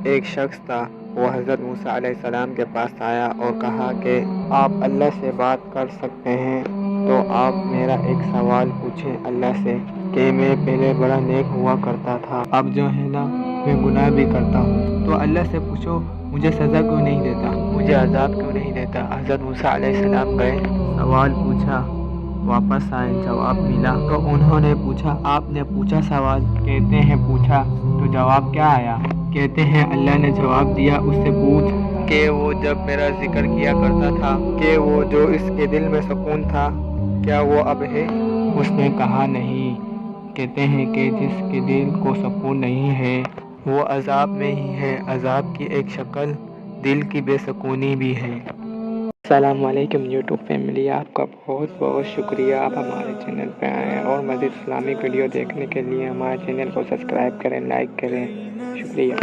ایک شخص تھا، وہ حضرت موسیٰ علیہ السلام کے پاس آیا اور کہا کہ آپ اللہ سے بات کر سکتے ہیں تو آپ میرا ایک سوال پوچھیں اللہ سے کہ میں پہلے بڑا نیک ہوا کرتا تھا، اب جو ہے نا میں گناہ بھی کرتا ہوں، تو اللہ سے پوچھو مجھے سزا کیوں نہیں دیتا، مجھے عذاب کیوں نہیں دیتا۔ حضرت موسیٰ علیہ السلام گئے، سوال پوچھا، واپس آئے، جواب ملا، تو انہوں نے پوچھا آپ نے پوچھا سوال؟ کہتے ہیں پوچھا، تو جواب کیا آیا؟ کہتے ہیں اللہ نے جواب دیا اس سے پوچھ کہ وہ جب میرا ذکر کیا کرتا تھا کہ وہ جو اس کے دل میں سکون تھا کیا وہ اب ہے؟ اس نے کہا نہیں۔ کہتے ہیں کہ جس کے دل کو سکون نہیں ہے وہ عذاب میں ہی ہے، عذاب کی ایک شکل دل کی بے سکونی بھی ہے۔ السلام علیکم یوٹیوب فیملی، آپ کا بہت بہت شکریہ، آپ ہمارے چینل پہ آئیں اور مزید اسلامک ویڈیو دیکھنے کے لیے ہمارے چینل کو سبسکرائب کریں، لائک کریں، شکریہ۔